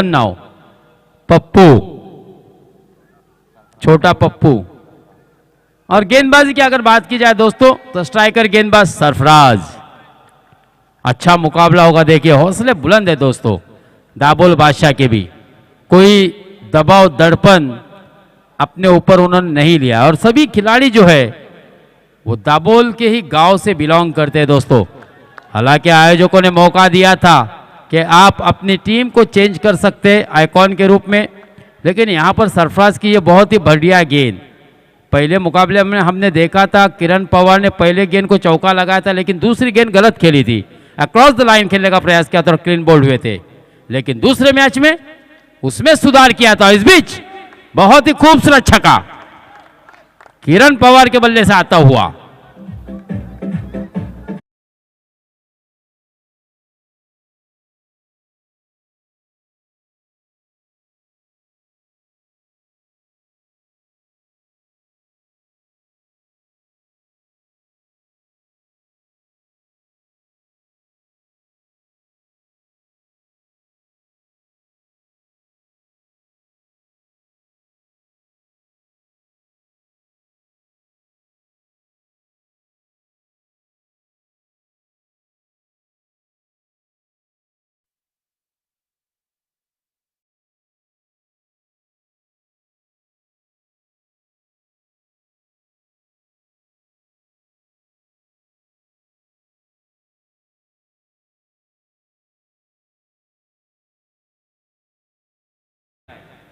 Now Pappu, छोटा पप्पू। और गेंदबाजी की अगर बात की जाए दोस्तों तो स्ट्राइकर गेंदबाज सरफराज। अच्छा मुकाबला होगा, देखिए हौसले बुलंद है दोस्तों दाबोल बादशाह के भी, कोई दबाव दड़पन अपने ऊपर उन्होंने नहीं लिया। और सभी खिलाड़ी जो है वो दाबोल के ही गांव से बिलोंग करते हैं दोस्तों। हालांकि आयोजकों ने मौका दिया था कि आप अपनी टीम को चेंज कर सकते हैं आइकॉन के रूप में, लेकिन यहाँ पर सरफराज की ये बहुत ही बढ़िया गेंद। पहले मुकाबले में हमने देखा था किरण पवार ने पहले गेंद को चौका लगाया था, लेकिन दूसरी गेंद गलत खेली थी, अक्रॉस द लाइन खेलने का प्रयास किया था और क्लीन बोल्ड हुए थे। लेकिन दूसरे मैच में उसमें सुधार किया था। इस बीच बहुत ही खूबसूरत छक्का किरण पवार के बल्ले से आता हुआ।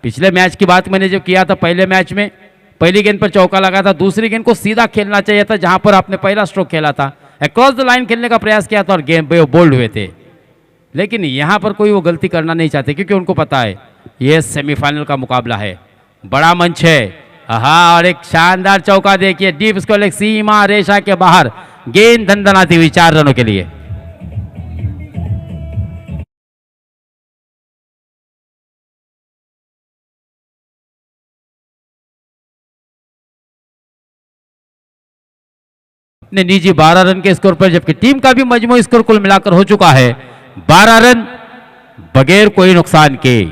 पिछले मैच की बात मैंने जो किया था, पहले मैच में पहली गेंद पर चौका लगा था, दूसरी गेंद को सीधा खेलना चाहिए था जहां पर आपने पहला स्ट्रोक खेला था, अक्रॉस द लाइन खेलने का प्रयास किया था और गेंद बोल्ड हुए थे। लेकिन यहां पर कोई वो गलती करना नहीं चाहते क्योंकि उनको पता है ये सेमीफाइनल का मुकाबला है, बड़ा मंच है। हाँ, और एक शानदार चौका देखिए डीप स्क्वायर सीमा रेशा के बाहर, गेंद दंदनाती हुई 4 रनों के लिए। अपने निजी 12 रन के स्कोर पर, जबकि टीम का भी मजमूई स्कोर कुल मिलाकर हो चुका है 12 रन बगैर कोई नुकसान के।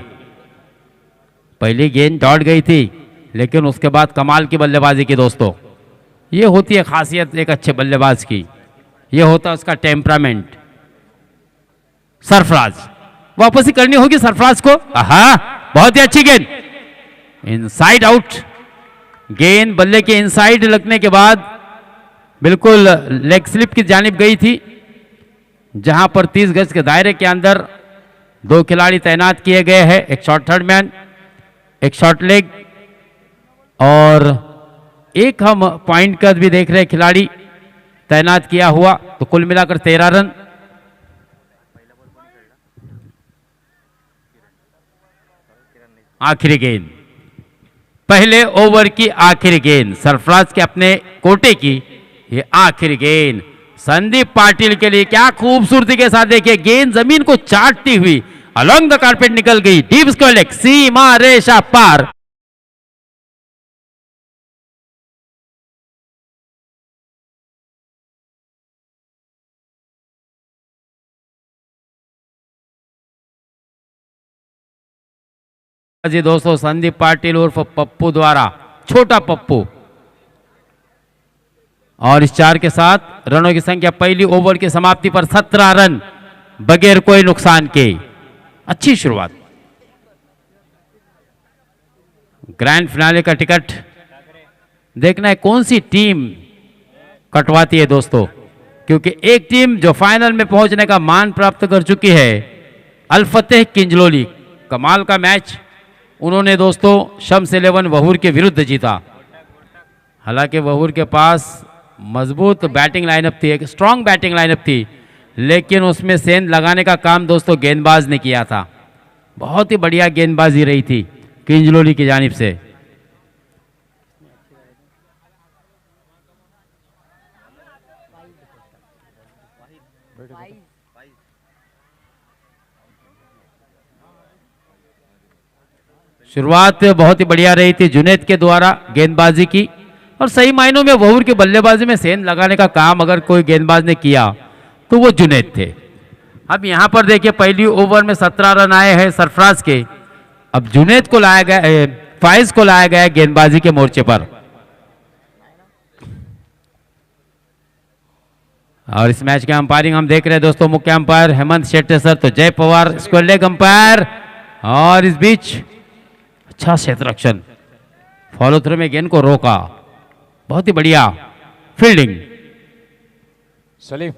पहली गेंद दौड़ गई थी, लेकिन उसके बाद कमाल की बल्लेबाजी की दोस्तों। ये होती है खासियत एक अच्छे बल्लेबाज की, ये होता है उसका टेम्परामेंट। सरफराज वापसी करनी होगी सरफराज को। हाँ, बहुत ही अच्छी गेंद, इनसाइड आउट। गेंद बल्ले के इनसाइड लगने के बाद बिल्कुल लेग स्लिप की जानिब गई थी, जहां पर 30 गज के दायरे के अंदर 2 खिलाड़ी तैनात किए गए हैं, एक शॉर्ट थर्ड मैन, एक शॉर्ट लेग और एक हम पॉइंट कद भी देख रहे हैं खिलाड़ी तैनात किया हुआ। तो कुल मिलाकर 13 रन। आखिरी गेंद, पहले ओवर की आखिरी गेंद, सरफराज के अपने कोटे की ये आखिरी गेंद संदीप पाटिल के लिए। क्या खूबसूरती के साथ देखिए गेंद जमीन को चाटती हुई अलोंग द कारपेट निकल गई, डीप स्क्वायर लेग सीमा रेशा पार। जी दोस्तों, संदीप पाटिल उर्फ पप्पू द्वारा, छोटा पप्पू। और इस 4 के साथ रनों की संख्या पहली ओवर की समाप्ति पर 17 रन बगैर कोई नुकसान के। अच्छी शुरुआत। ग्रैंड फिनाले का टिकट देखना है कौन सी टीम कटवाती है दोस्तों, क्योंकि एक टीम जो फाइनल में पहुंचने का मान प्राप्त कर चुकी है, अल फतेह किंजलोली। कमाल का मैच उन्होंने दोस्तों शम्स 11 वहूर के विरुद्ध जीता। हालांकि वहूर के पास मजबूत बैटिंग लाइनअप थी, एक स्ट्रांग बैटिंग लाइनअप थी, लेकिन उसमें सेंध लगाने का काम दोस्तों गेंदबाज ने किया था। बहुत ही बढ़िया गेंदबाजी रही थी किंजलोली की जानिब से। शुरुआत बहुत ही बढ़िया रही थी जुनैद के द्वारा गेंदबाजी की, और सही मायनों में वहूर की बल्लेबाजी में सेंध लगाने का काम अगर कोई गेंदबाज ने किया तो वो जुनैद थे। अब यहां पर देखिए पहली ओवर में 17 रन आए हैं सरफराज के। अब जुनैद को लाया गया, फाइज को लाया गया गेंदबाजी के मोर्चे पर। और इस मैच के अंपायरिंग हम देख रहे हैं दोस्तों, मुख्य अंपायर हेमंत शेट्टी सर, तो जय पवार स्क्वायर लेग अंपायर। और इस बीच अच्छा क्षेत्ररक्षण, फॉलो थ्रू में गेंद को रोका, बहुत ही बढ़िया फील्डिंग। सलीम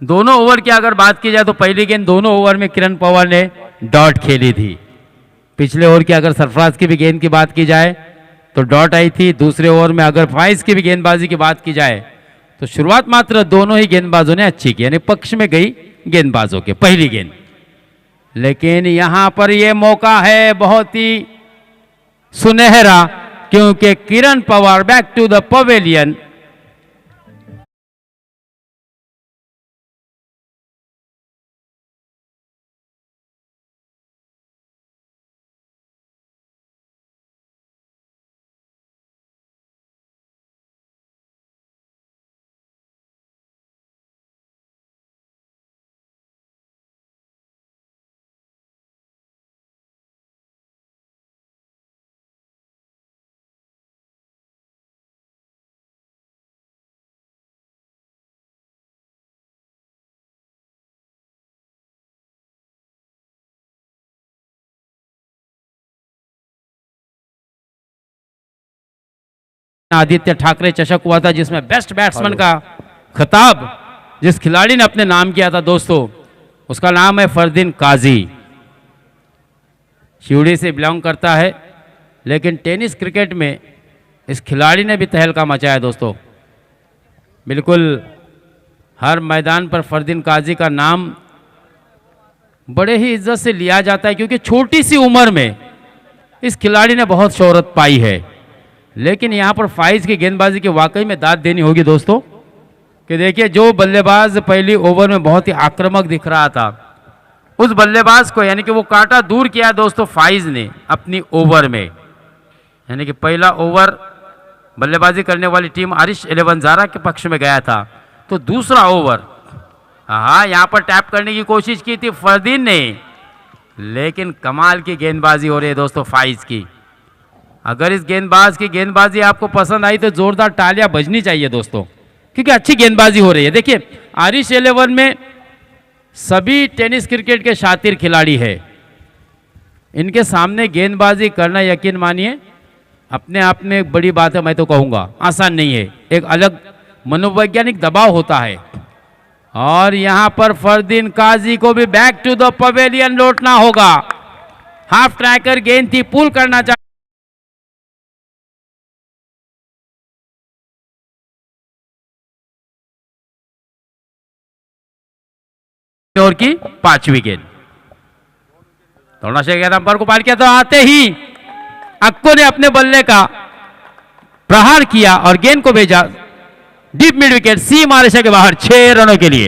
दोनों ओवर की अगर बात की जाए तो पहली गेंद दोनों ओवर में किरण पवार ने डॉट खेली थी। पिछले ओवर की अगर सरफराज की भी गेंद की बात की जाए तो डॉट आई थी। दूसरे ओवर में अगर फाइज की भी गेंदबाजी की बात की जाए तो शुरुआत मात्र दोनों ही गेंदबाजों ने अच्छी की, यानी पक्ष में गई गेंदबाजों के पहली गेंद। लेकिन यहां पर यह मौका है बहुत ही सुनहरा, क्योंकि Kiran Pawar back to the pavilion. Aditya Thackeray चषक हुआ था जिसमें बेस्ट बैट्समैन का खिताब जिस खिलाड़ी ने अपने नाम किया था दोस्तों, उसका नाम है फरदीन काजी। शिवड़ी से बिलोंग करता है, लेकिन टेनिस क्रिकेट में इस खिलाड़ी ने भी तहलका मचाया दोस्तों। बिल्कुल हर मैदान पर फरदीन काजी का नाम बड़े ही इज्जत से लिया जाता है, क्योंकि छोटी सी उम्र में इस खिलाड़ी ने बहुत शोहरत पाई है। लेकिन यहां पर फाइज की गेंदबाजी की वाकई में दाद देनी होगी दोस्तों, कि देखिए जो बल्लेबाज पहली ओवर में बहुत ही आक्रामक दिख रहा था, उस बल्लेबाज को यानी कि वो कांटा दूर किया दोस्तों फाइज ने अपनी ओवर में। यानी कि पहला ओवर बल्लेबाजी करने वाली टीम आरिश 11 जारा के पक्ष में गया था, तो दूसरा ओवर हाँ यहां पर टैप करने की कोशिश की थी फरदीन ने, लेकिन कमाल की गेंदबाजी हो रही है दोस्तों फाइज की। अगर इस गेंदबाज की गेंदबाजी आपको पसंद आई तो जोरदार तालियां बजनी चाहिए दोस्तों, क्योंकि अच्छी गेंदबाजी हो रही है। देखिए आरिश 11 में सभी टेनिस क्रिकेट के शातिर खिलाड़ी है, इनके सामने गेंदबाजी करना यकीन मानिए अपने आप में एक बड़ी बात है। मैं तो कहूँगा आसान नहीं है, एक अलग मनोवैज्ञानिक दबाव होता है। और यहाँ पर फरदीन काजी को भी बैक टू द पवेलियन लौटना होगा। हाफ ट्रैकर गेंद थी, पुल करना चाहिए ओवर की पांचवी गेंद। थोड़ा सा गया अंपायर को पार किया, तो आते ही अक्को ने अपने बल्ले का प्रहार किया और गेंद को भेजा डीप मिड विकेट सी मारेशा के बाहर 6 रनों के लिए।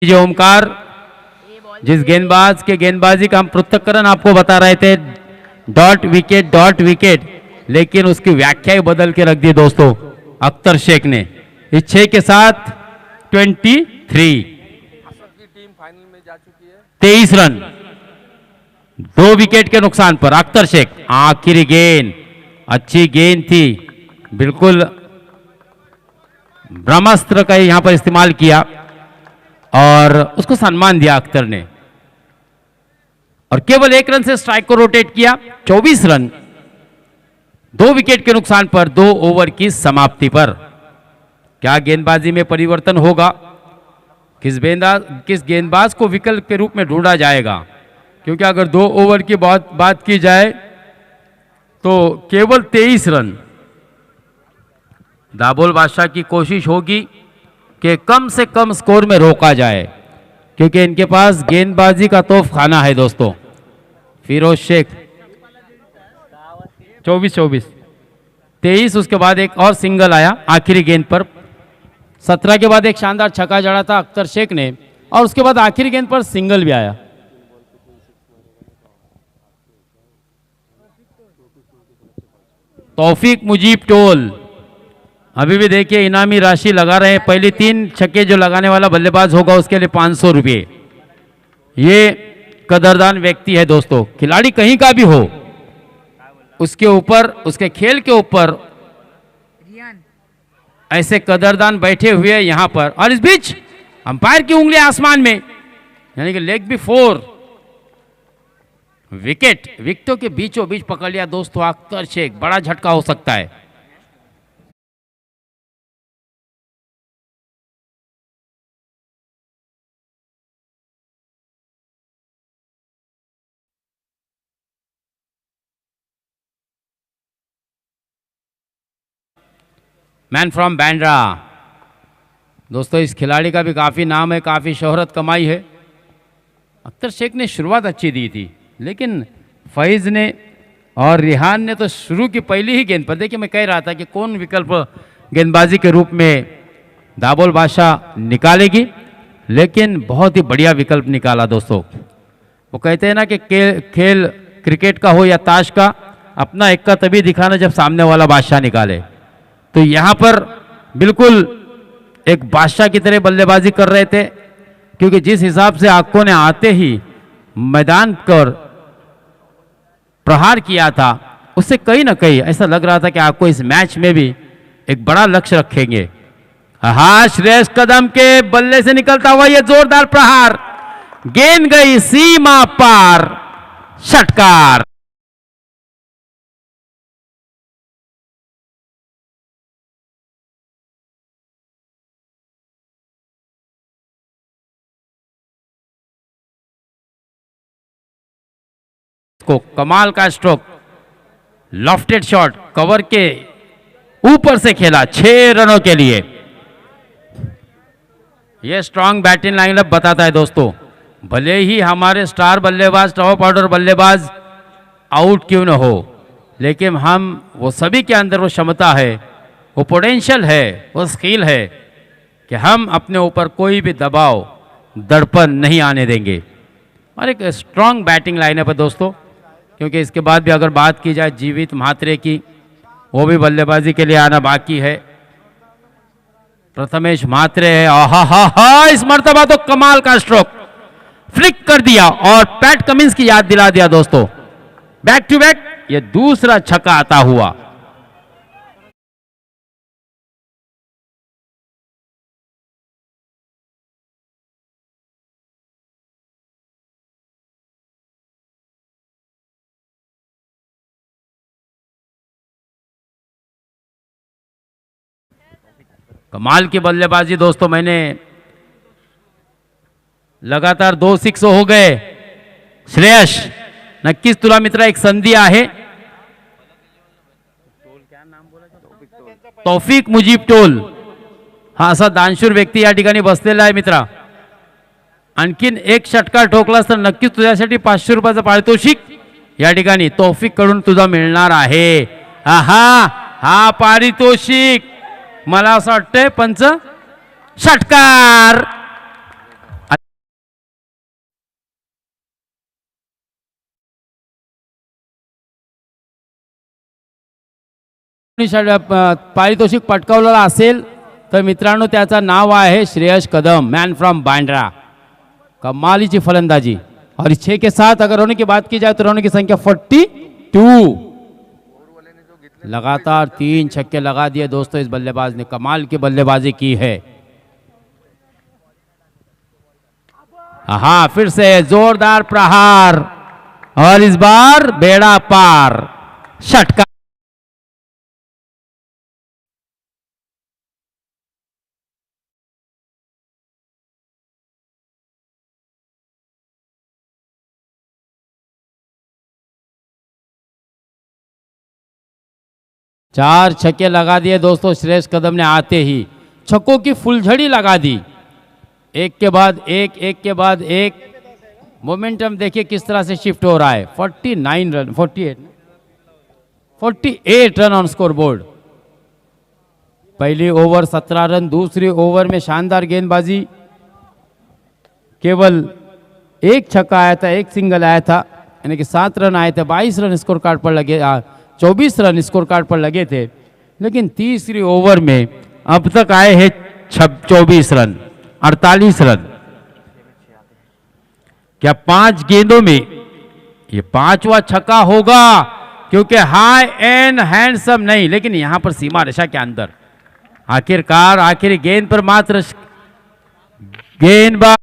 जो ओमकार जिस गेंदबाज के गेंदबाजी का हम पृथक्करण आपको बता रहे थे, डॉट विकेट, लेकिन उसकी व्याख्या ही बदल के रख दी दोस्तों अख्तर शेख ने। इस 6 के साथ 23 23 रन 2 विकेट के नुकसान पर अख्तर शेख। आखिरी गेंद अच्छी गेंद थी, बिल्कुल ब्रह्मास्त्र का यहां पर इस्तेमाल किया और उसको सम्मान दिया अख्तर ने, और केवल 1 रन से स्ट्राइक को रोटेट किया। 24 रन 2 विकेट के नुकसान पर 2 ओवर की समाप्ति पर। क्या गेंदबाजी में परिवर्तन होगा? किस गेंदबाज को विकल्प के रूप में ढूंढा जाएगा? क्योंकि अगर 2 ओवर की बात की जाए तो केवल 23 रन। दाबोल बादशाह की कोशिश होगी कि कम से कम स्कोर में रोका जाए, क्योंकि इनके पास गेंदबाजी का तोफ खाना है दोस्तों। फिरोज शेख 24 23, उसके बाद एक और सिंगल आया आखिरी गेंद पर। 17 के बाद एक शानदार छक्का जड़ा था अख्तर शेख ने, और उसके बाद आखिरी गेंद पर सिंगल भी आया। तौफीक मुजीब टोल अभी भी देखिए इनामी राशि लगा रहे हैं। पहली 3 छक्के जो लगाने वाला बल्लेबाज होगा उसके लिए 500 रुपये। ये कदरदान व्यक्ति है दोस्तों। खिलाड़ी कहीं का भी हो, उसके ऊपर, उसके खेल के ऊपर ऐसे कदरदान बैठे हुए यहां पर। और इस बीच अंपायर की उंगली आसमान में, यानी कि लेग बी 4, विकेटों के बीचों बीच पकड़ लिया दोस्तों अख्तर शेख। बड़ा झटका हो सकता है। Man from Bandra. दोस्तों इस खिलाड़ी का भी काफ़ी नाम है, काफ़ी शोहरत कमाई है। अख्तर शेख ने शुरुआत अच्छी दी थी, लेकिन फैज़ ने और रिहान ने तो शुरू की पहली ही गेंद पर, देखिए मैं कह रहा था कि कौन विकल्प गेंदबाजी के रूप में दाबोल बादशाह निकालेगी, लेकिन बहुत ही बढ़िया विकल्प निकाला दोस्तों। वो कहते हैं ना कि खेल क्रिकेट का हो या ताश का, अपना इक्का तभी दिखाना जब सामने वाला बादशाह निकाले। तो यहाँ पर बिल्कुल एक बादशाह की तरह बल्लेबाजी कर रहे थे, क्योंकि जिस हिसाब से आक्को ने आते ही मैदान पर प्रहार किया था, उससे कहीं ना कहीं ऐसा लग रहा था कि आपको इस मैच में भी एक बड़ा लक्ष्य रखेंगे। हाँ, श्रेयस कदम के बल्ले से निकलता हुआ यह जोरदार प्रहार, गेंद गई सीमा पार, षटकार। को कमाल का स्ट्रोक, लॉफ्टेड शॉट, कवर के ऊपर से खेला 6 रनों के लिए। यह स्ट्रांग बैटिंग लाइनअप बताता है दोस्तों। भले ही हमारे स्टार बल्लेबाज, टॉप ऑर्डर बल्लेबाज आउट क्यों न हो, लेकिन हम वो सभी के अंदर वो क्षमता है, वो पोटेंशियल है, वो स्किल है कि हम अपने ऊपर कोई भी दबाव, दड़पन नहीं आने देंगे। और एक स्ट्रांग बैटिंग लाइनअप है दोस्तों, क्योंकि इसके बाद भी अगर बात की जाए जीवित म्हात्रे की, वो भी बल्लेबाजी के लिए आना बाकी है। प्रथमेश म्हात्रे है, आहा, इस मर्तबा तो कमाल का स्ट्रोक, फ्लिक कर दिया और पैट कमिंस की याद दिला दिया दोस्तों। बैक टू बैक ये दूसरा छक्का आता हुआ। कमाल की बल्लेबाजी दोस्तों। मैंने लगातार 2 6 हो गए। श्रेयस नक्कीच तुला मित्रा एक संधी आहे। तौफीक मुजीब टोल हा असा दानशूर व्यक्ती या ठिकाणी बसलेला आहे मित्रा। आणखीन एक षटकार ठोकलास तर नक्कीच तुझ्यासाठी 500 रुपयाचं पारितोषिक या ठिकाणी तौफीक कडून तुझा मिळणार आहे। हा पारितोषिक मला असं वाटतंय पंच षटकार। पारितोषिक पटकावलेला असेल तर मित्रांनो त्याचं नाव आहे श्रेयस कदम, मैन फ्रॉम बांद्रा। कमालीची फलंदाजी। और इस 6 के साथ अगर रनों की बात की जाए तो रनों की संख्या 42। लगातार 3 छक्के लगा दिए दोस्तों इस बल्लेबाज ने। कमाल की बल्लेबाजी की है। हाँ, फिर से जोरदार प्रहार और इस बार बेड़ा पार, षटकार। चार छक्के लगा दिए दोस्तों श्रेयस कदम ने आते ही। छक्कों की फुलझड़ी लगा दी, एक के बाद एक, एक के बाद एक। मोमेंटम देखिए किस तरह से शिफ्ट हो रहा है। 49 run, 48 run on score board. पहली ओवर 17 रन, दूसरी ओवर में शानदार गेंदबाजी, केवल एक छक्का आया था, एक सिंगल आया था, यानी कि 7 रन आए थे, 22 रन स्कोर कार्ड पर लगे, 24 रन स्कोर कार्ड पर लगे थे। लेकिन तीसरी ओवर में अब तक आए हैं 24 रन, 48 रन। क्या 5 गेंदों में ये 5वां छक्का होगा? क्योंकि हाई एंड हैंडसम नहीं, लेकिन यहां पर सीमा रेखा के अंदर आखिरकार आखिरी गेंद पर मात्र गेंदबाज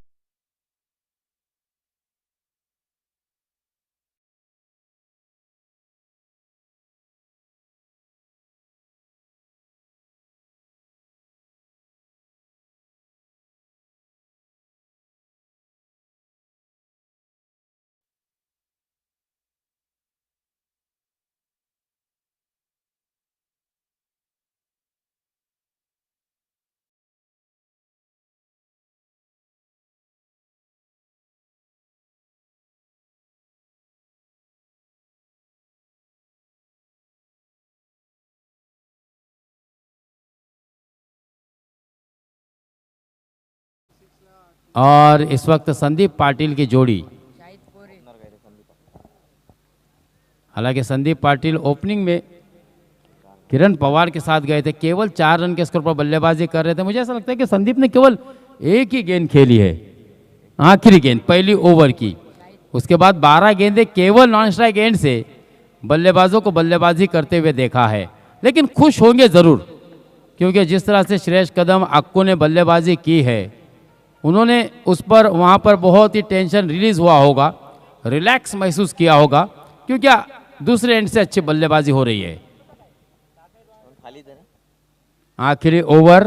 और इस वक्त संदीप पाटिल की जोड़ी, हालांकि संदीप पाटिल ओपनिंग में किरण पवार के साथ गए थे, केवल 4 रन के स्कोर पर बल्लेबाजी कर रहे थे। मुझे ऐसा लगता है कि संदीप ने केवल एक ही गेंद खेली है, आखिरी गेंद पहली ओवर की। उसके बाद 12 गेंदें केवल नॉन स्ट्राइक एंड से बल्लेबाजों को बल्लेबाजी करते हुए देखा है। लेकिन खुश होंगे ज़रूर, क्योंकि जिस तरह से श्रेयस कदम अक्कू ने बल्लेबाजी की है, उन्होंने उस पर वहाँ पर बहुत ही टेंशन रिलीज हुआ होगा, रिलैक्स महसूस किया होगा, क्योंकि दूसरे एंड से अच्छी बल्लेबाजी हो रही है। आखिरी ओवर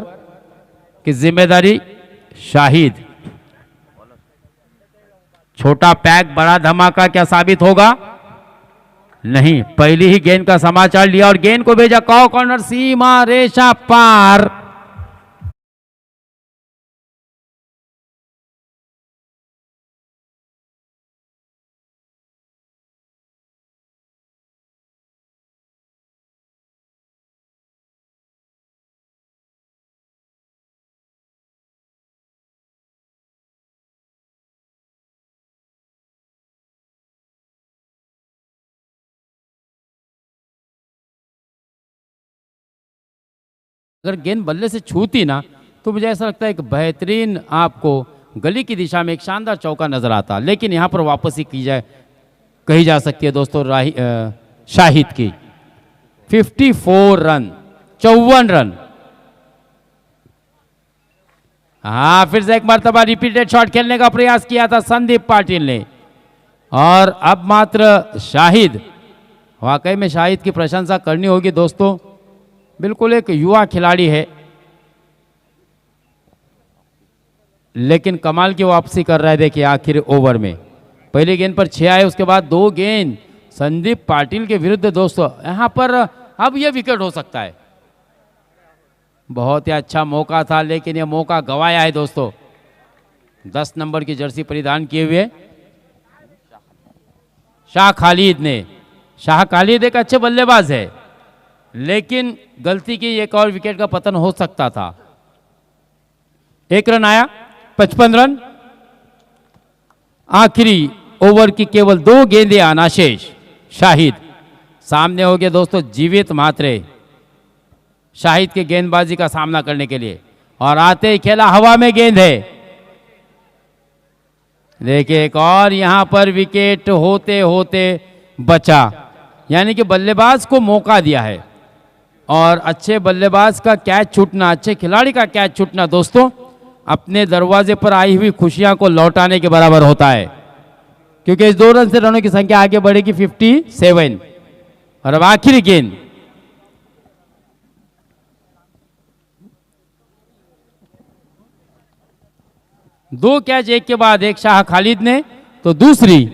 की जिम्मेदारी शाहिद। छोटा पैक बड़ा धमाका क्या साबित होगा? नहीं, पहली ही गेंद का समाचार लिया और गेंद को भेजा कॉ कॉर्नर, सीमा रेखा पार। अगर गेंद बल्ले से छूती ना, तो मुझे ऐसा लगता है एक बेहतरीन आपको गली की दिशा में एक शानदार चौका नजर आता। लेकिन यहां पर वापसी की जाए, कही जा सकती है दोस्तों शाहिद की 54 रन, 54 रन। हाँ, फिर से एक मर्तबा रिपीटेड शॉट खेलने का प्रयास किया था संदीप पाटिल ने, और अब मात्र शाहिद, वाकई में शाहिद की प्रशंसा करनी होगी दोस्तों। बिल्कुल एक युवा खिलाड़ी है, लेकिन कमाल की वापसी कर रहा है। देखिए आखिरी ओवर में पहली गेंद पर 6 आए, उसके बाद 2 गेंद संदीप पाटिल के विरुद्ध दोस्तों। यहां पर अब यह विकेट हो सकता है। बहुत ही अच्छा मौका था, लेकिन यह मौका गवाया है दोस्तों। 10 नंबर की जर्सी परिधान किए हुए शाह खालिद ने। शाह खालिद एक अच्छे बल्लेबाज है, लेकिन गलती की एक और विकेट का पतन हो सकता था। 1 रन आया, 55 रन। आखिरी ओवर की केवल 2 गेंदें आना शेष। शाहिद सामने हो गए दोस्तों, जीवित मात्रे शाहिद के गेंदबाजी का सामना करने के लिए, और आते ही खेला हवा में गेंद है। देखिए एक और यहां पर विकेट होते होते बचा, यानी कि बल्लेबाज को मौका दिया है। और अच्छे बल्लेबाज का कैच छूटना, अच्छे खिलाड़ी का कैच छूटना दोस्तों, अपने दरवाजे पर आई हुई खुशियां को लौटाने के बराबर होता है। क्योंकि इस 2 रन से रनों की संख्या आगे बढ़ेगी 57। और अब आखिरी गेंद, दो कैच एक के बाद एक शाह खालिद ने, तो दूसरी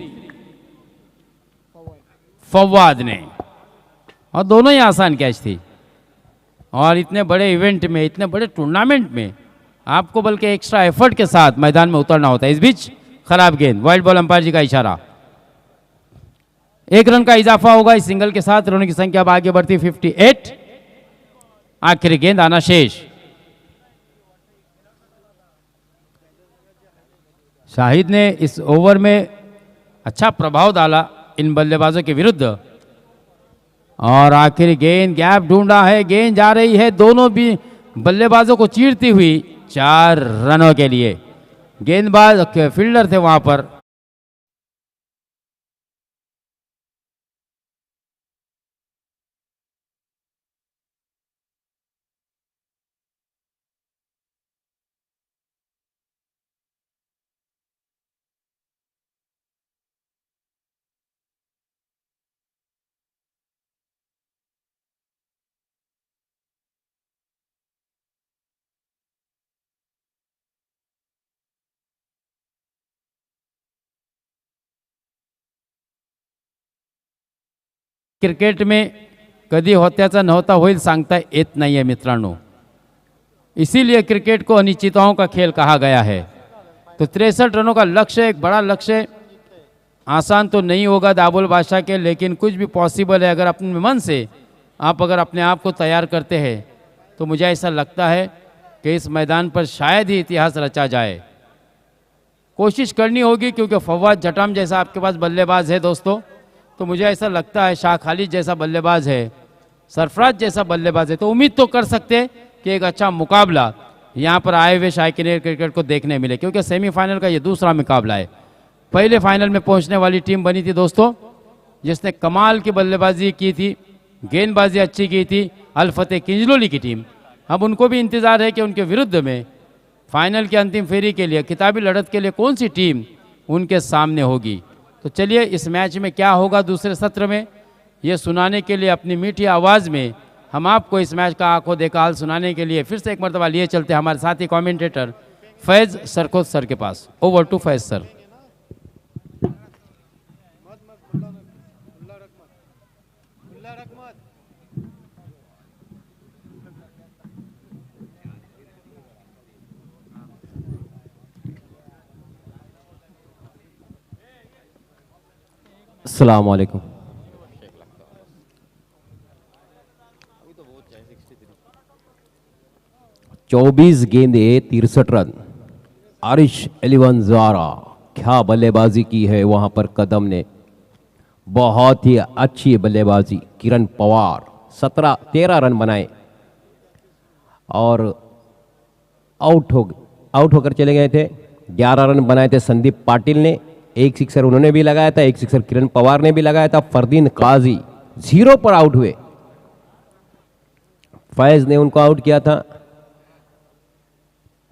फवाद ने, और दोनों ही आसान कैच थी। और इतने बड़े इवेंट में, इतने बड़े टूर्नामेंट में आपको बल्कि एक्स्ट्रा एफर्ट के साथ मैदान में उतरना होता है। इस बीच खराब गेंद, वाइल्ड बॉल, अंपायर जी का इशारा। 1 रन का इजाफा होगा इस सिंगल के साथ, रनों की संख्या अब आगे बढ़ती 58। आखिरी गेंद आना शेष। शाहिद ने इस ओवर में अच्छा प्रभाव डाला इन बल्लेबाजों के विरुद्ध और आखिर गेंद गैप ढूंढा है, गेंद जा रही है दोनों भी बल्लेबाजों को चीरती हुई 4 रनों के लिए। गेंदबाज फील्डर थे वहां पर। क्रिकेट में कधी होत्याचा नव्हता होईल सांगता येत नाही है मित्रांनो, इसीलिए क्रिकेट को अनिश्चितताओं का खेल कहा गया है। तो 63 रनों का लक्ष्य एक बड़ा लक्ष्य, आसान तो नहीं होगा दाबुल बादशाह के, लेकिन कुछ भी पॉसिबल है अगर अपने मन से आप अगर अपने आप को तैयार करते हैं तो मुझे ऐसा लगता है कि इस मैदान पर शायद ही इतिहास रचा जाए। कोशिश करनी होगी क्योंकि फवाद जटाम जैसा आपके पास बल्लेबाज है दोस्तों, तो मुझे ऐसा लगता है शाह खालिद जैसा बल्लेबाज है, सरफराज जैसा बल्लेबाज है, तो उम्मीद तो कर सकते हैं कि एक अच्छा मुकाबला यहाँ पर आए हुए शायकीन क्रिकेट को देखने मिले, क्योंकि सेमीफाइनल का ये दूसरा मुकाबला है। पहले फाइनल में पहुंचने वाली टीम बनी थी दोस्तों जिसने कमाल की बल्लेबाजी की थी, गेंदबाजी अच्छी की थी, अल फतेह किंजलोली की टीम। अब उनको भी इंतज़ार है कि उनके विरुद्ध में फाइनल की अंतिम फेरी के लिए किताबी लड़त के लिए कौन सी टीम उनके सामने होगी। तो चलिए इस मैच में क्या होगा दूसरे सत्र में, ये सुनाने के लिए अपनी मीठी आवाज़ में हम आपको इस मैच का आंखों देखा हाल सुनाने के लिए फिर से एक मरतबा लिए चलते हैं हमारे साथी कमेंटेटर फैज़ सरकोत सर के पास। Over to Faiz sir. अस्सलाम वालेकुम। चौबीस गेंदे 63 रन। आरिश एलिवन ज़ारा क्या बल्लेबाजी की है वहां पर कदम ने, बहुत ही अच्छी बल्लेबाजी। किरण पवार 13 रन बनाए और आउट होकर चले गए थे। 11 रन बनाए थे संदीप पाटिल ने, एक सिक्सर उन्होंने भी लगाया था, एक सिक्सर किरण पवार ने भी लगाया था। फरदीन काजी 0 पर आउट हुए, फैज ने उनको आउट किया था।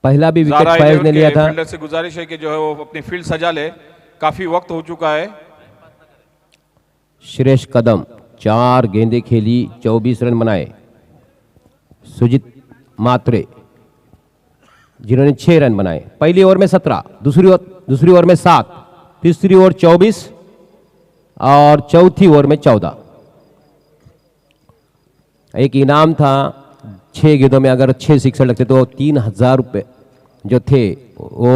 पहला भी विकेट फैज ने लिया था। फील्डर से गुजारिश है कि जो है वो अपनी फील्ड सजा ले, काफी वक्त हो चुका है। श्रेष्ठ कदम 4 गेंदें खेली, 24 रन बनाए। सुजीत मात्रे जिन्होंने 6 रन बनाए। पहली ओवर में 17, दूसरी ओवर में 7, तीसरी ओवर 24 और चौथी ओवर में 14। एक इनाम था 6 गेंदों में अगर 6 सिक्सर लगते तो 3000 रुपये जो थे वो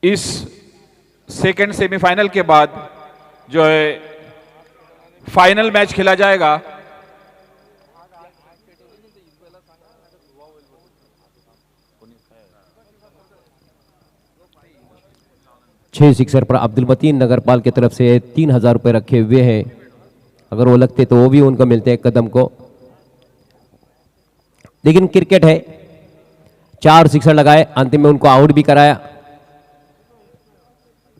इस सेकेंड सेमीफाइनल के बाद जो है फाइनल मैच खेला जाएगा। छह सिक्सर पर अब्दुल मतीन नगरपाल की तरफ से 3000 रुपये रखे हुए हैं, अगर वो लगते तो वो भी उनको मिलते हैं कदम को। लेकिन क्रिकेट है, 4 सिक्सर लगाए, अंतिम में उनको आउट भी कराया।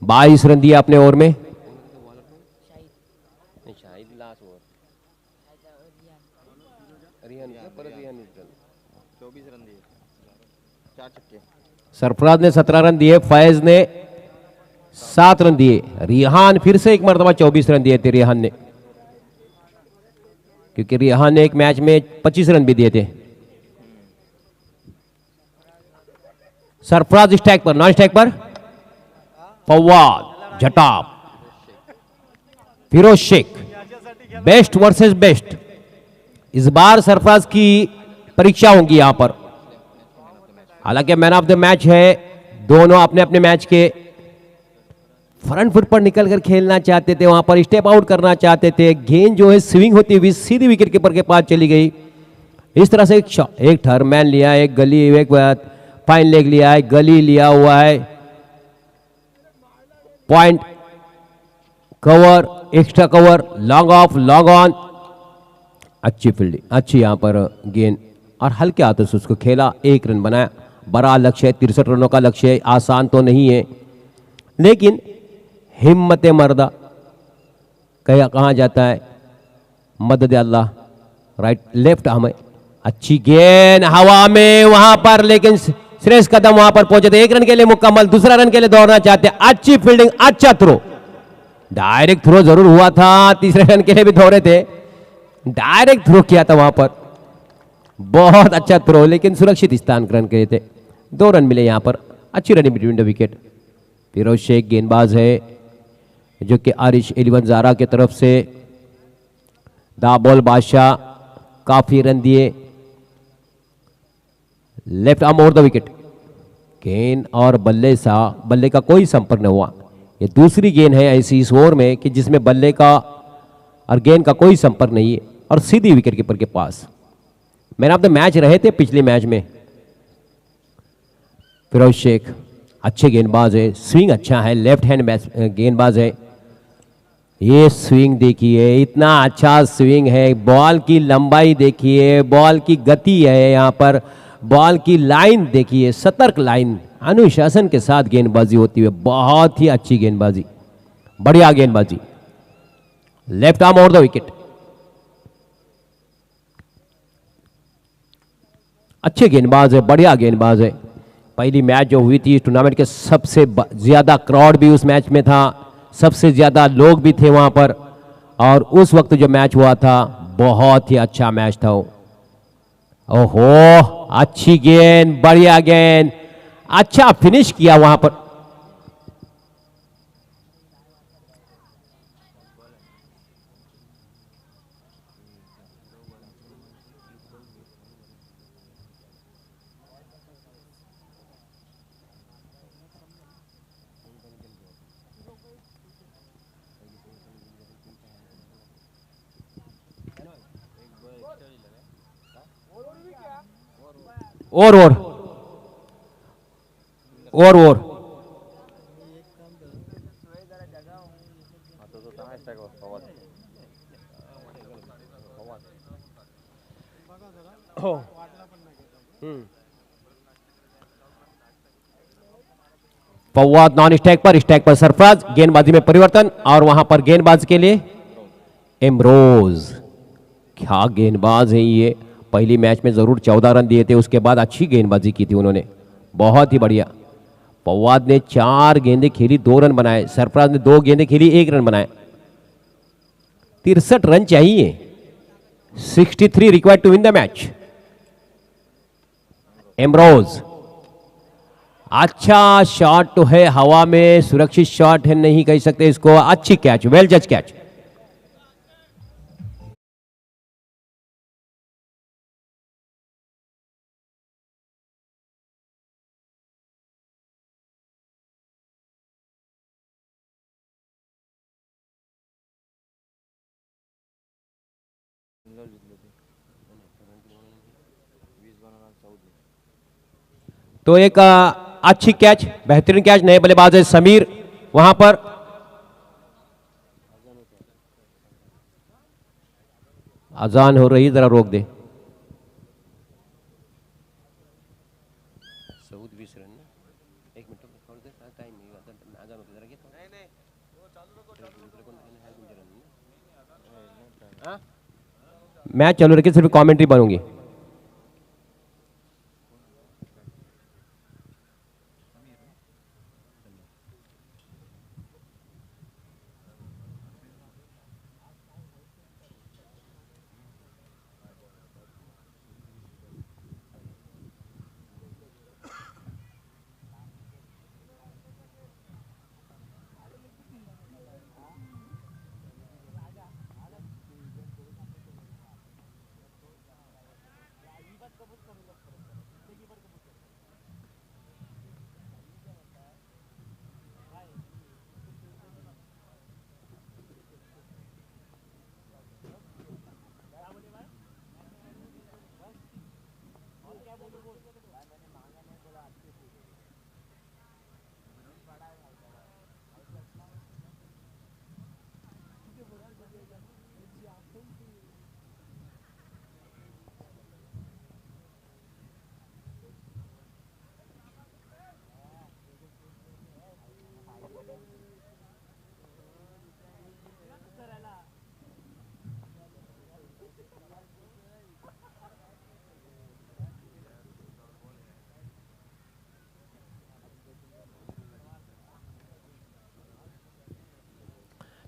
22 रन दिए अपने ओवर में। सरफराज ने 17 रन दिए, फैज ने 7 रन दिए, रिहान फिर से एक मरतबा 24 रन दिए थे रिहान ने, क्योंकि रिहान ने एक मैच में 25 रन भी दिए थे। सरफराज स्ट्राइक पर, नॉन स्ट्राइक पर Fawad Jatab, Feroz Shaikh. Best versus best, इस बार सरफराज की परीक्षा होगी यहां पर। हालांकि मैन ऑफ द मैच है, दोनों अपने अपने मैच के फ्रंट फुट पर निकलकर खेलना चाहते थे, वहां पर स्टेप आउट करना चाहते थे। गेंद जो है स्विंग होती हुई सीधी विकेट कीपर के पास चली गई। इस तरह से एक टर्न मैन लिया, एक गली, एक फाइन लेग लिया है, गली लिया हुआ है, point, cover, extra cover, long off, long on, अच्छी फील्डिंग, अच्छी यहां पर गेंद और हल्के हाथों से उसको खेला, 1 रन बनाया। बड़ा लक्ष्य है, 63 रनों का लक्ष्य है, आसान तो नहीं है, लेकिन हिम्मत मर्दा कहा जाता है, मदद अल्लाह। राइट लेफ्ट हमें अच्छी गेंद हवा में वहां पर, लेकिन श्रेष्ठ कदम वहां पर पहुंचे थे। 1 रन के लिए मुकम्मल, दूसरा रन के लिए दौड़ना चाहते, अच्छी फील्डिंग, अच्छा थ्रो, डायरेक्ट थ्रो जरूर हुआ था, तीसरे रन के लिए भी दौड़े थे, डायरेक्ट थ्रो किया था वहां पर, बहुत अच्छा थ्रो, लेकिन सुरक्षित स्थान ग्रहण किए थे। 2 रन मिले यहां पर, अच्छी running between the wicket. Firoz Sheikh गेंदबाज है जो कि आरिश एलिवन ज़ारा की तरफ से, दाबोल बादशाह काफी रन दिए, left arm over the wicket. गेंद और बल्ले का कोई संपर्क न हुआ। ये दूसरी गेंद है ऐसी इस ओवर में कि जिसमें बल्ले का और गेंद का कोई संपर्क नहीं है और सीधी विकेट कीपर के पास। मैन ऑफ द मैच रहे थे पिछले मैच में फिरोज शेख, अच्छे गेंदबाज है, स्विंग अच्छा है, लेफ्ट हैंड गेंदबाज है। ये स्विंग देखिए, इतना अच्छा स्विंग है, बॉल की लंबाई देखिए, बॉल की गति है, यहां पर बॉल की लाइन देखिए, सतर्क लाइन, अनुशासन के साथ गेंदबाजी होती है, बहुत ही अच्छी गेंदबाजी, बढ़िया गेंदबाजी, left arm over the wicket. अच्छे गेंदबाज है, बढ़िया गेंदबाज है। पहली मैच जो हुई थी टूर्नामेंट के, सबसे ज्यादा क्राउड भी उस मैच में था, सबसे ज्यादा लोग भी थे वहां पर, और उस वक्त जो मैच हुआ था बहुत ही अच्छा मैच था। ओहो, अच्छी गेंद, बढ़िया गेंद, अच्छा फिनिश किया वहां पर। और फवाद नॉन स्टैक पर सरफराज, गेंदबाजी में परिवर्तन और वहां पर गेंदबाज के लिए इमरोज। क्या गेंदबाज है ये, पहली मैच में जरूर 14 रन दिए थे, उसके बाद अच्छी गेंदबाजी की थी उन्होंने, बहुत ही बढ़िया। फवाद ने 4 गेंदें खेली, 2 रन बनाए, सरफराज ने 2 गेंदें खेली, 1 रन बनाए। 63 रन चाहिए, 63 required to win the match. Imroz, अच्छा शॉट तो है, हवा में सुरक्षित शॉट है, नहीं कह सकते इसको, अच्छी कैच, वेल जज कैच। तो एक अच्छी कैच, बेहतरीन कैच, नए बल्लेबाज है समीर, वहां पर अजान हो रही, जरा रोक दे। मैच चालू रखिए, सिर्फ कमेंट्री बनूंगी।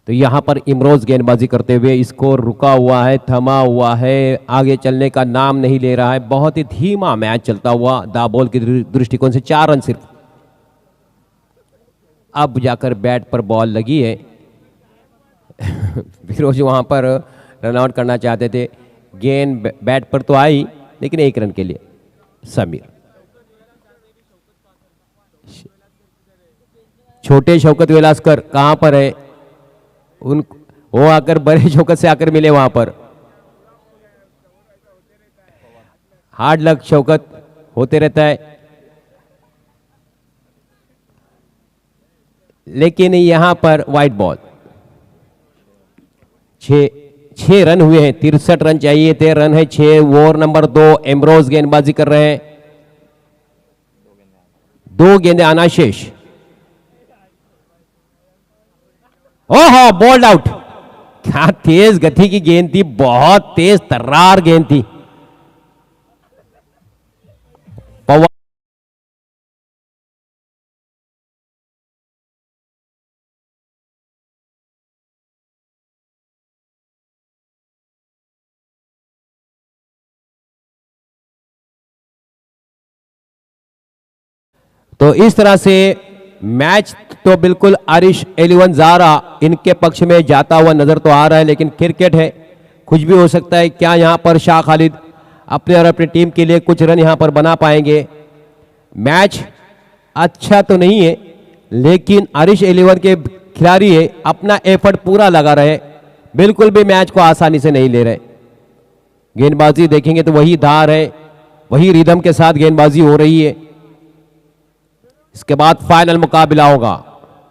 तो यहाँ पर इमरोज गेंदबाजी करते हुए, स्कोर रुका हुआ है, थमा हुआ है, आगे चलने का नाम नहीं ले रहा है। बहुत ही धीमा मैच चलता हुआ दाबोल के दृष्टिकोण से 4 रन सिर्फ। अब जाकर बैट पर बॉल लगी है। फिरोज वहां पर रन आउट करना चाहते थे, गेंद बैट पर तो आई लेकिन 1 रन के लिए समीर। छोटे शौकत वेलास्कर कहां पर है? उन वो आकर बड़े शौकत से आकर मिले वहां पर। हार्ड लक शौकत होते रहता है, लेकिन यहां पर वाइट बॉल। 6 रन हुए हैं, 63 रन चाहिए थे, रन है 6। ओवर नंबर 2, एमरोज गेंदबाजी कर रहे हैं। 2 गेंदें आना शेष। ओहो, बॉल्ड आउट। क्या तेज गति की गेंद थी, बहुत तेज तर्रार गेंद थी। तो इस तरह से मैच तो बिल्कुल आरिश 11 ज़ारा इनके पक्ष में जाता हुआ नजर तो आ रहा है, लेकिन क्रिकेट है, कुछ भी हो सकता है। क्या यहां पर शाह खालिद अपने और अपनी टीम के लिए कुछ रन यहां पर बना पाएंगे? मैच अच्छा तो नहीं है, लेकिन आरिश 11 के खिलाड़ी है, अपना एफर्ट पूरा लगा रहे, बिल्कुल भी मैच को आसानी से नहीं ले रहे। गेंदबाजी देखेंगे तो वही धार है, वही रिदम के साथ गेंदबाजी हो रही है। इसके बाद फाइनल मुकाबला होगा,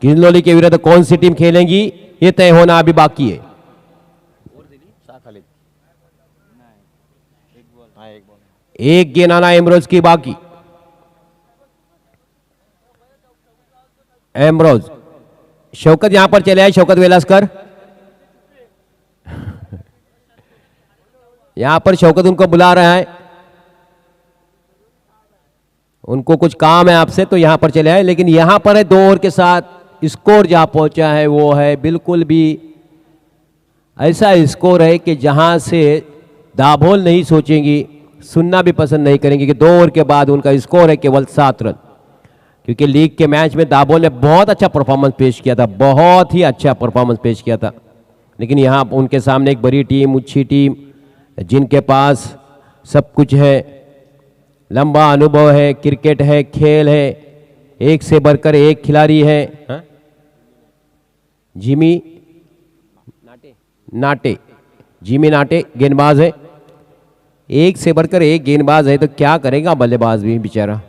किन्नौली के विरुद्ध कौन सी टीम खेलेंगी ये तय होना अभी बाकी है। एक गेंद आना एमरोज की बाकी। एमरोज, शौकत यहां पर चले आए, शौकत वेलास्कर यहां पर शौकत उनको बुला रहा है, उनको कुछ काम है आपसे, तो यहां पर चले आए। लेकिन यहां पर है 2 ओवर के साथ स्कोर जहां पहुंचा है वो है बिल्कुल भी ऐसा स्कोर है कि जहां से दाभोल नहीं सोचेंगी, सुनना भी पसंद नहीं करेंगे कि 2 ओवर के बाद उनका स्कोर है केवल 7 रन। क्योंकि लीग के मैच में दाभोल ने बहुत अच्छा परफॉर्मेंस पेश किया था, बहुत ही अच्छा परफॉर्मेंस पेश किया था। लेकिन यहां उनके सामने एक बड़ी टीम, अच्छी टीम, जिनके पास सब कुछ है, लंबा अनुभव है, क्रिकेट है, खेल है, एक से बढ़कर एक खिलाड़ी है। जिमी नाटे, जिमी नाटे गेंदबाज है, एक से बढ़कर एक गेंदबाज है, तो क्या करेगा बल्लेबाज भी बेचारा।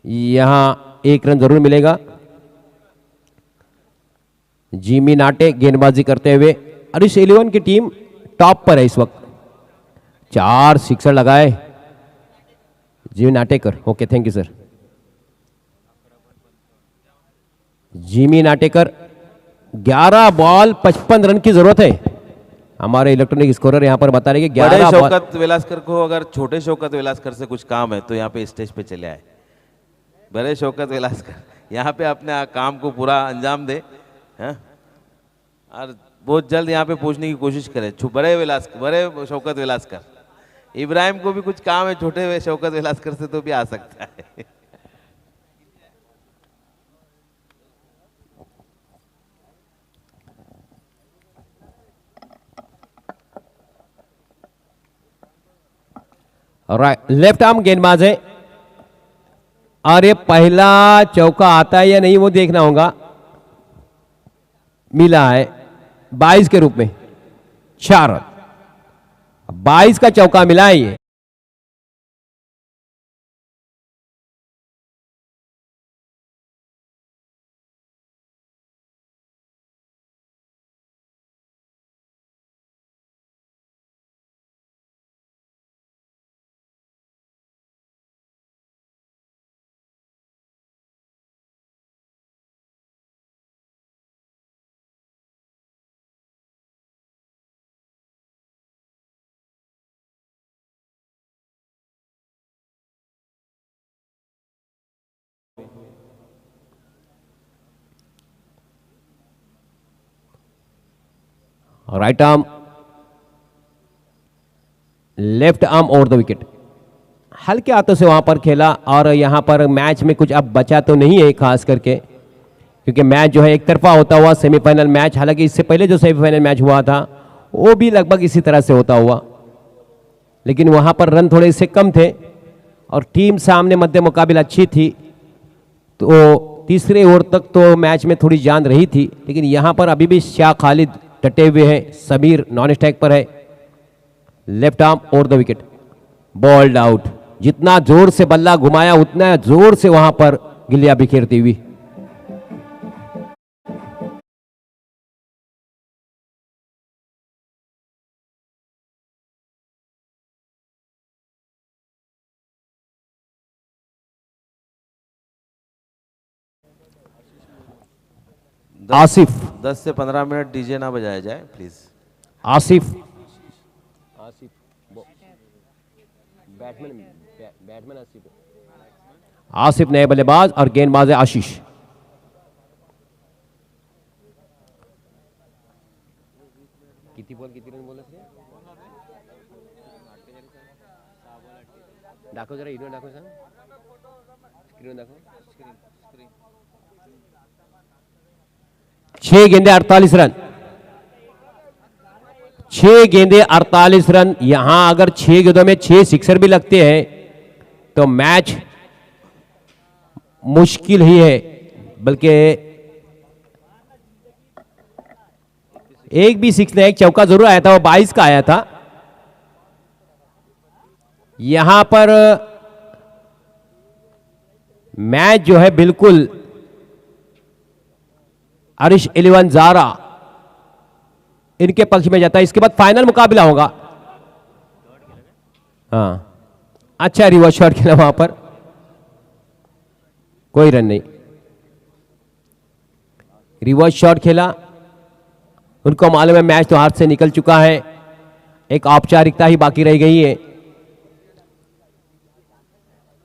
यहां 1 रन जरूर मिलेगा। जिमी नाटे गेंदबाजी करते हुए, आरिश 11 की टीम टॉप पर है इस वक्त, 4 सिक्सर लगाए Jimmy Natekar. Okay, thank you sir. Jimmy Natekar, 11 ball 55 run की जरूरत है। हमारे इलेक्ट्रॉनिक स्कोरर यहां पर बता रहे कि 11 बड़े बॉल। शौकत वेलास्कर को अगर छोटे शौकत वेलास्कर से कुछ काम है तो यहाँ पे स्टेज पे चले आए। बड़े शौकत वेलास्कर यहाँ पे अपने काम को पूरा अंजाम दे, हैं? और बहुत जल्द यहाँ पे पहुँचने की कोशिश करे। बड़े शौकत वेलास्कर, इब्राहिम को भी कुछ काम है छोटे शौकत वेलास्कर से तो भी आ सकता है। राइट, लेफ्ट आर्म गेंदबाज है, और ये पहला चौका आता है या नहीं वो देखना होगा। मिला है 22 के रूप में 4 रन, 22 का चौका मिला है ये। Right arm, left arm over the wicket. हल्के हाथों से वहां पर खेला और यहां पर मैच में कुछ अब बचा तो नहीं है खास करके, क्योंकि मैच जो है एक तरफा होता हुआ सेमीफाइनल मैच, हालांकि इससे पहले जो सेमीफाइनल मैच हुआ था वो भी लगभग इसी तरह से होता हुआ, लेकिन वहां पर रन थोड़े से कम थे और टीम सामने मध्य मुकाबला अच्छी थी, तो तीसरे ओवर तक तो मैच में थोड़ी जान रही थी। लेकिन यहां पर अभी भी शाह खालिद डटे हुए हैं, समीर नॉन स्ट्राइक पर है, left arm over the wicket, bowled out. जितना जोर से बल्ला घुमाया उतना जोर से वहां पर गिल्लियां बिखेरती हुई। आसिफ 10 से 15 मिनट डीजे ना बजाया जाए प्लीज। आसिफ आसिफ नए बल्लेबाज और गेंदबाज है आशीष। किती बॉल किती रन बोलत रे? दाखव जरा, इकडे दाखव, सांग स्क्रीन दाखव। 6 गेंदे 48 रन, 6 गेंदे 48 रन। यहां अगर 6 गेंदों में 6 सिक्सर भी लगते हैं तो मैच मुश्किल ही है, बल्कि एक भी सिक्स नहीं, एक चौका जरूर आया था, वो 22 का आया था। यहां पर मैच जो है बिल्कुल अरिश 11 जारा इनके पक्ष में जाता है। इसके बाद फाइनल मुकाबला होगा। हाँ, अच्छा रिवर्स शॉट खेला वहां पर, कोई रन नहीं, रिवर्स शॉट खेला। उनको मालूम है मैच तो हाथ से निकल चुका है, एक औपचारिकता ही बाकी रह गई है।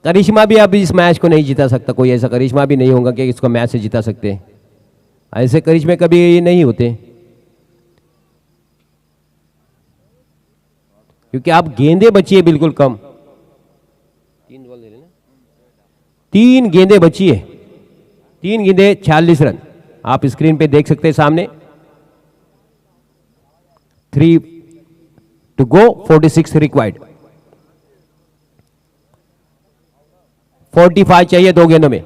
करिश्मा भी अब इस मैच को नहीं जिता सकता, कोई ऐसा करिश्मा भी नहीं होगा कि इसको मैच से जिता सकते। ऐसे करिश्मे कभी नहीं होते, क्योंकि आप गेंदे बची है बिल्कुल कम। 3 गेंदे बची है, 3 गेंदे 46 रन। आप स्क्रीन पे देख सकते हैं सामने। 3 to go, 46 रिक्वायर्ड, 45 चाहिए 2 गेंदों में।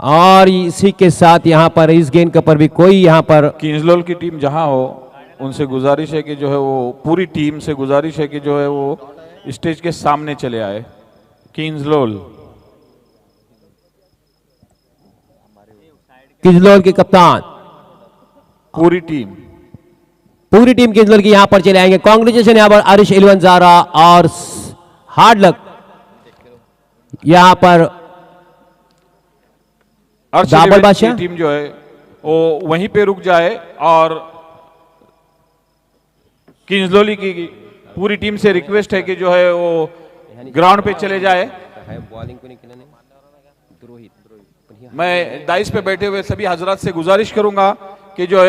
और इसी के साथ यहां पर इस गेंद के ऊपर भी कोई यहां पर किंग्सलोल की टीम जहां हो उनसे गुजारिश है कि जो है वो पूरी टीम से गुजारिश है कि जो है वो स्टेज के सामने चले आए। किंग्सलोल किंग्सलोल के कप्तान, पूरी टीम किंग्सलोल की यहां पर चले आएंगे। कांग्रेचुलेशन यहां पर अरिश 11 जारा और हार्ड लक यहां पर दाबल बादशाह टीम जो है वो वहीं पे रुक जाए और किंग्सलोली की पूरी टीम से रिक्वेस्ट है कि जो है वो ग्राउंड पे चले जाए। मैं दाइस पे बैठे हुए सभी हजरात से गुजारिश करूंगा कि जो है